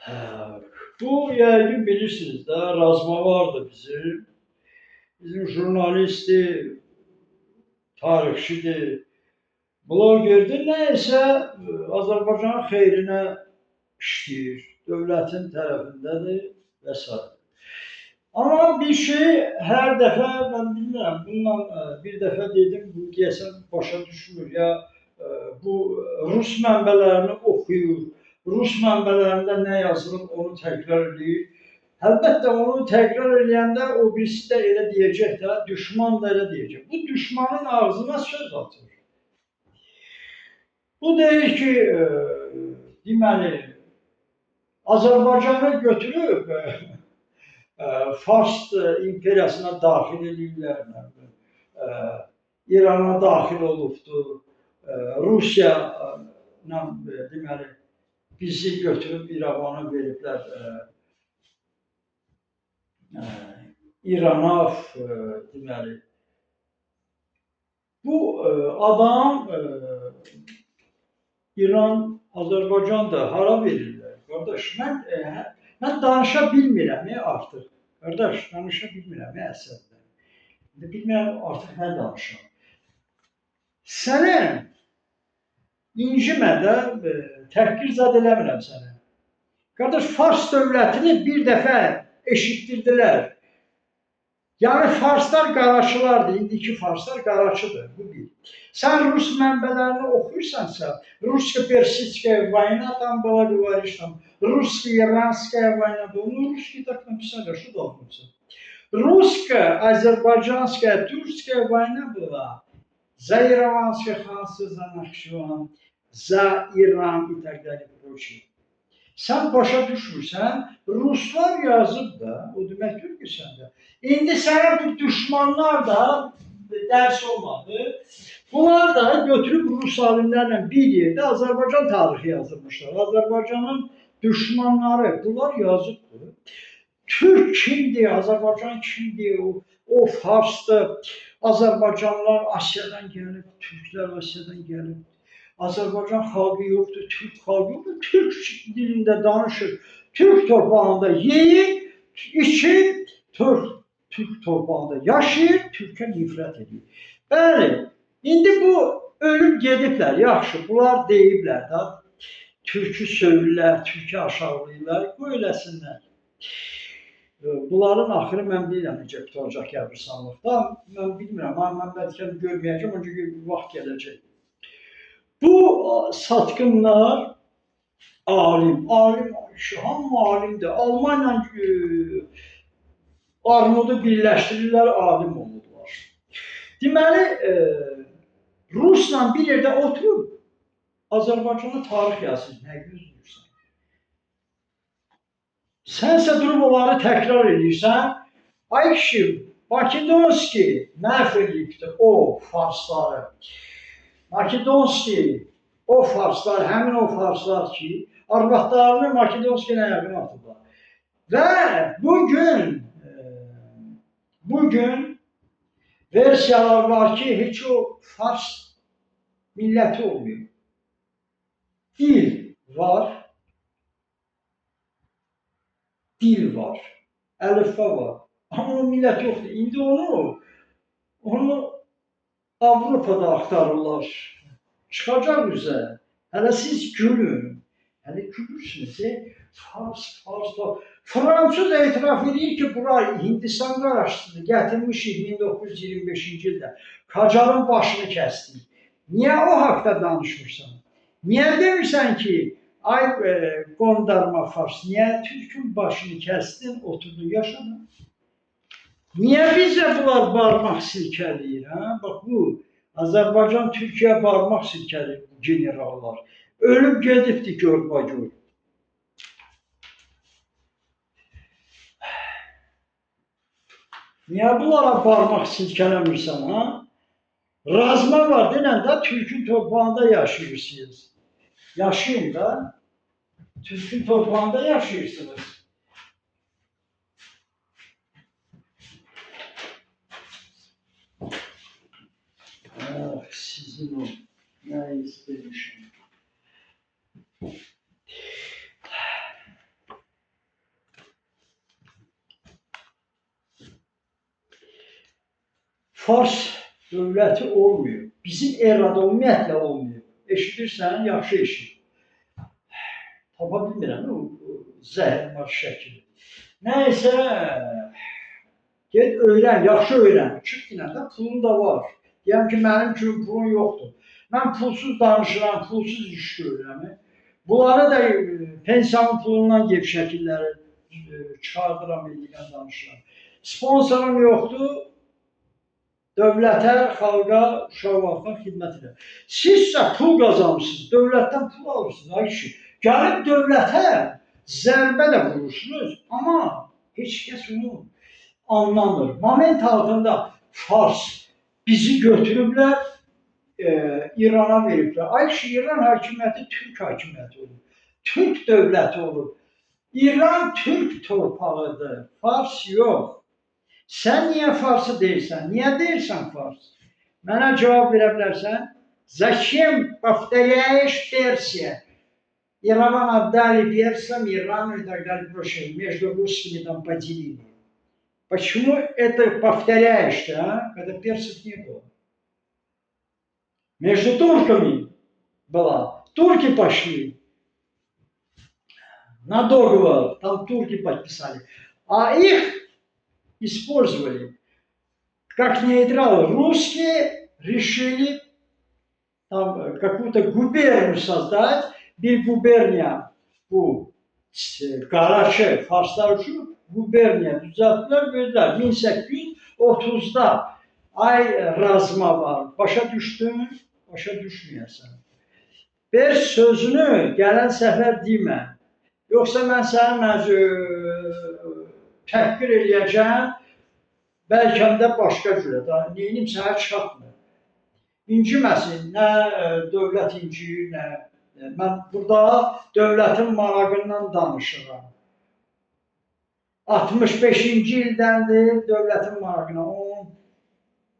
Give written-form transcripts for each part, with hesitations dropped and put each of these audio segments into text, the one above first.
Hə, bu yəqin bilirsiniz də, Razma vardı bizim. Bizim jurnalisti, tarixçidir, blogerdir, nəysə Azərbaycanın xeyrinə işləyir, dövlətin tərəfindədir və s. Amma bir şey hər dəfə, mən bilmirəm, bununla bir dəfə dedim, bu deyəsən başa düşmür, ya bu Rus mənbələrini oxuyur, Rus mənbələrində nə yazılıb onu təkrar edir. Əlbəttə onu təkrar eləyəndə o birisi də elə deyəcək də, düşman da elə deyəcək. Bu düşmanın ağzına söz atır. Bu deyir ki, deməli, Azərbaycanı götürüb Fars imperiyasına daxil edirlər, İrana daxil olubdur, Rusiya deməli, bizi götürüb İrəvanı veriblər İrana, deməli. Bu adam İran, Azərbaycan da hara verirlər? Qardaş, mən danışa bilmirəm artıq. Qardaş, danışa bilmirəm əsəbdən. Bilmirəm artıq nə danışam. Sənə incimə də, təhqir zad eləmirəm sənə. Qardaş, Fars dövlətini bir dəfə eşitdirdilər. Yəni Farslar qaraçılardır, indiki Farslar qaraçıdır, bu bir. Sən Rus mənbələrini oxuyursansa, Rusko-Persidskaya vayna tam была, говоришь, там, Rusko-İranskaya vayna была, ну, русский так написали, что должно быть? Русско-Азербайджанская, Турская война была, за Ереванское ханство, за Нахчыван, за Иран и так далее, прочее. Sən başa düşmürsən, Ruslar yazıb da, o deməkdir ki, səndə. İndi sənə bu düşmanlar da dərs olmadı. Bunlar da götürüb Rus alimlərlə bir yerdə Azərbaycan tarixi yazılmışlar. Azərbaycanın düşmanları, bunlar yazıbdır. Türk kimdir, Azərbaycan kimdir, o Farsdır, Azərbaycanlılar Asiyadan gəlib, Türklər Asiyadan gəlib. Azərbaycan xalqı yoxdur, Türk xalqı yoxdur, Türk dilində danışır, Türk torpağında yeyir, içir, Türk torpağında yaşayır, Türkə nifrət edir. Bəli, indi bu ölüb gediblər, yaxşı, bunlar deyiblər da, Türkü söylürlər, Türkü aşağılayırlar, bu eləsinlər. Bunların axırı mən bilirəm necə qutaracaq qəbirstanlıqda, mən bilmirəm, mən bəlkə görməyəcəm, çünki vaxt gələcək. Bu satqınlar alim, hamı alimdir. Almanla armudu birləşdirirlər, alim olurlar. Deməli, Rusla bir yerdə oturub, Azərbaycana tarix yazır, nə gözləyirsən? Sənsə durub onları təkrar edirsən, ay kişi, Makedonski məhv edibdir o Farsları. Makedonski, o Farslar, həmin o Farslar ki, arvadlarını Makedonski'yə yaxın atıblar. Və bugün versiyalar var ki, heç o Fars milləti olmuyor. Dil var, əlifba var, amma o millət yoxdur. İndi onu Avropada axtarırlar, çıxacaq üzə. Hələ siz gülün, hələ gülürsünüz, Fars. Fransız etiraf edir ki, bura Hindistan qaraşdırdı, gətirmişik 1925-ci ildə. Qacarın başını kəsdik. Niyə o haqda danışmırsan? Niyə demirsən ki, ay qondarma Fars, niyə Türkün başını kəsdin, oturdun, yaşadın? Niyə bizə bunlar barmaq silkələyir? Bax bu, Azərbaycan Türkiyə barmaq silkələyir bu generallar. Ölüb gedibdir gör-bagör. Niyə bunlara barmaq silkələmirsən? Razma var, denən də Türkün torpağında yaşayırsınız. Yaşayın da, Türkün torpağında yaşayırsınız. Sizin o nə istemişim. Fars dövləti olmuyor. Bizim erada ümumiyyətlə olmuyor. Eşidirsən, yaxşı eşit. Tapa bilmirəm o zəhərmarş şəkili. Nəysə, get öyrən, yaxşı öyrən. Çıx yenə də pulun da var. Deyəm ki, mənim kimi pulun yoxdur. Mən pulsuz danışıram, pulsuz iş görürəm. Bunları da pensiyanın pulundan gef şəkilləri çıxardıram, edirəm, danışıram. Sponsorum yoxdur. Dövlətə, xalqa, uşaq vaxtdan xidmət edir. Siz isə pul qazanmışsınız, dövlətdən pul alırsınız. Ay kişi, gəlib dövlətə zərbə də vurursunuz, amma heç kəs onu anlamır. Moment altında Fars bizi götürüblər, İrana veriblər. Ay kişi, İran hakimiyyəti Türk hakimiyyəti olur. Türk dövləti olur. İran Türk torpağıdır, Fars yox. Sən niyə Farsı deyirsən? Niyə deyirsən Fars? Mənə cavab verə bilərsən? Зачем повторяешь Персия? Ереван отдали персам, Ирану и так далее, прочее. Между русскими там поделили. Почему это повторяешь-то, а? Когда персов не было? Между турками была. Турки пошли на договор, там турки подписали. А их использовали как нейтралы. Русские решили там какую-то губернию создать. Bir guberniya bu Karaçı, Farslar üçün guberniya düzəltdilər, verdilər. 1830'da ay razma var. Başa düşdün, başa düşməyəsən. Bir sözünü gələn səfər demə. Yoxsa mən səni təhqir eləyəcəm, bəlkə də başqa cürə. Neynim sənə çatmır. İnciməsin, nə dövlət inciyir, nə... Mən burada dövlətin marağından danışıram. 65-ci ildəndir dövlətin marağına.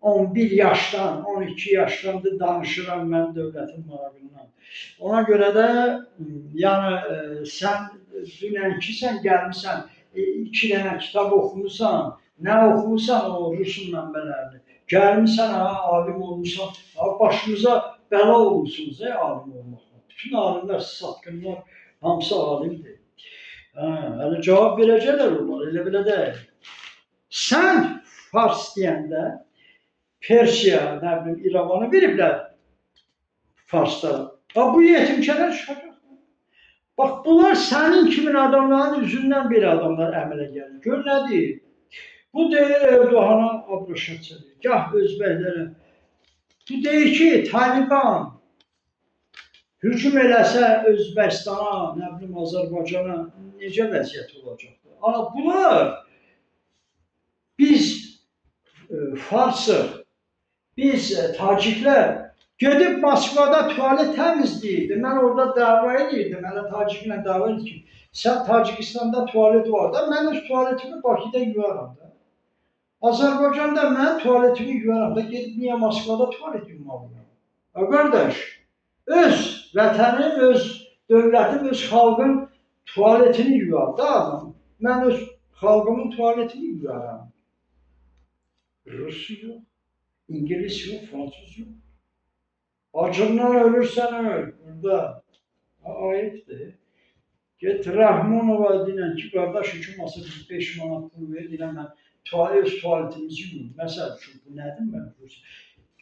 11 yaşdan, 12 yaşdandır danışıram mən dövlətin marağından. Ona görə də, yəni sən dünənkisən, gəlmişsən, 2 dənə kitab oxumusan, nə oxumusan o Rusun mənbələrini. Gəlmişsən, alim olmuşsan, başımıza bəla olmuşsunuz, alim olmaq. Bütün alimler, satqınlar, hamısı alimdir. Hələ cavab verəcəklər onlar, elə belə deyil. Sən Fars deyəndə, Persiya, nə bilim, İrəvanı veriblər Farslara. Bu yetimkələr çıxacaq. Bax, bunlar sənin kimin adamların üzündən bir adamlar əmələ gəlir. Gör nə deyir? Bu deyir Erdoğan'a abroşat çelir. Gah özbəklərə. Bu deyir ki, Taliban hücum eləsə Özbəkistana, nə bilim, Azərbaycana necə vəziyyət olacaqdır? Bunlar, biz Farsıq, biz Taciklər gedib Moskvada tuvalet təmizləyirdi. Mən orada dava edirdim, hələ Taciklə dava edirdim ki, sən Tacikistanda tuvalet var da, mən öz tuvaletimi Bakıda yuvaram da. Azərbaycanda mən tuvaletimi yuvaram da, gedib niyə Moskvada tuvalet yumalıyam? Qardaş, öz vətənin, öz dövlətin, öz xalqın tuvaletini yuvar da adam. Mən öz xalqımın tuvaletini yuvaram. Rus yox, İngiliz yox, Fransız yox. Acından ölürsən öl, burada. Ayıbdır. Get Rəhmanova deyilən ki, qardaş hüküm olsa biz 5 manat pul verir, deyilən mən öz tuvaletimizi yuyum. Məsəl üçün, bu nədir mən Rusiya?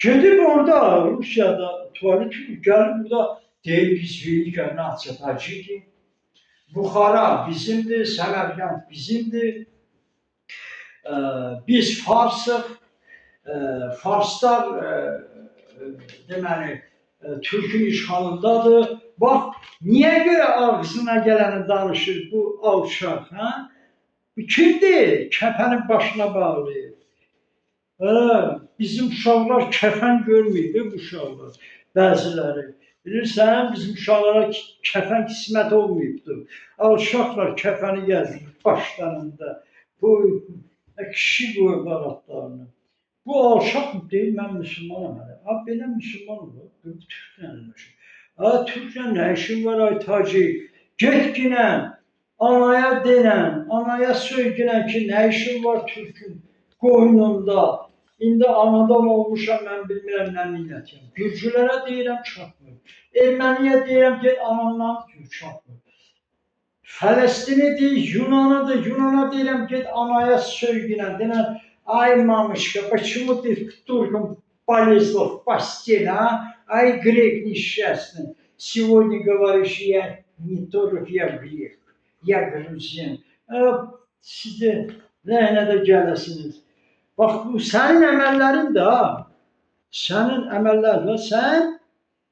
Gedib orada, Rusiyada tuvalet yuyur, gəlib burada deyil biz Velika Naçataciki, Buxara bizimdir, Səmərqənd bizimdir, biz Farsıq, Farslar deməli, Türkün işğalındadır. Bax, niyə görə ağzına gələni danışır bu alçaq, hə? Kimdir? Kəfənin başına bağlayır. Bizim uşaqlar kəfən görməyib, bu uşaqlar, bəziləri. Bilirsən, bizim uşaqlara kəfən qismət olmayıbdır. Alçaqlar kəfəni gəzir başlarında. Bu kişi qoyublar atlarını. Bu alçaq deyil, mən müsəlmanam hələ. Belə müsəlman olur, bu Türklə eləşir. Türklə nə işin var ay Tacik? Get ginən, anaya denən, anaya söygünən ki, nə işin var Türkün qoynunda? İndi anadan olmuşam, mən bilmirəm nə millətiyəm. Gürcülərə deyirəm çatmır. Erməniyə deyirəm get anandan gür çatmır. Fələstini deyir, Yunanıdır. Yunana deyirəm get anaya söygünə. Deyirəm ay mamışka, почему ты к туркам полезла в постель, а? Ай грек несчастный. Сегодня говоришь, я не турок, я грек. Я грузин. Sizə lənətə gələsiniz. Bax, bu sənin əməllərin də, sənin əməllərin və sən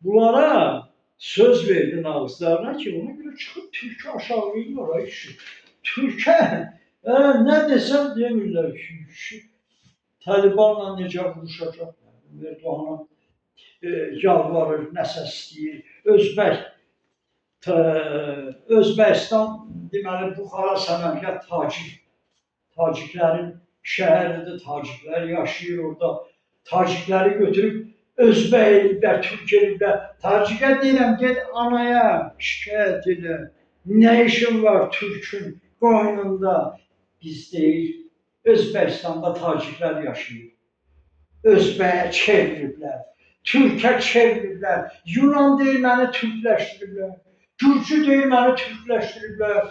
bunlara söz verdin ağızlarına ki, ona görə çıxıb türkü aşağılayırlar, ay kişi. Türkə nə desəm demirlər ki, Talibanla necə vuruşacaqlar. Erdoğan'a yalvarır, nəsə istəyir. Özbəkistan deməli Buxara Səmərqət Taciklərin şəhəridir, Taciklər yaşayır orada. Tacikləri götürüb Özbək eliblər, Türk eliblər. Tacikə deyirəm get anaya şikayət elə. Nə işin var Türkün qoynunda? Biz deyir Özbəkistanda Taciklər yaşayır. Özbəyə çeviriblər. Türkə çeviriblər. Yunan deyir məni türkləşdiriblər. Gürcü deyir məni türkləşdiriblər.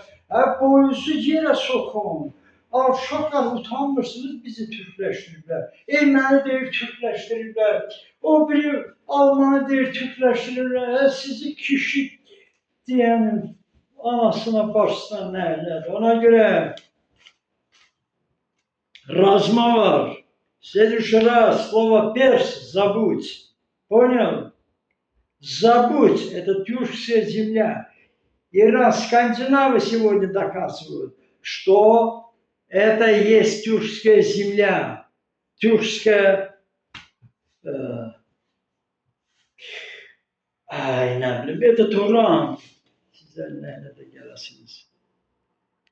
Boyunuzu yerə sokun. Alçaqlar utanmırsınız bizi türkləşdiriblər. Erməni deyir türkləşdiriblər. O biri Almanı deyir türkləşdiriblər. Sizi kişi deyənin anasına başına nə elədi. Ona görə razma var. В следующий раз слово перс забудь. Понял? Забудь, это тюркская земля. Иран, скандинавы сегодня доказывают, что это и есть тюркская земля. Тюркская... Ay ne bileyim, это Turan. Sizler nerede gelirsiniz?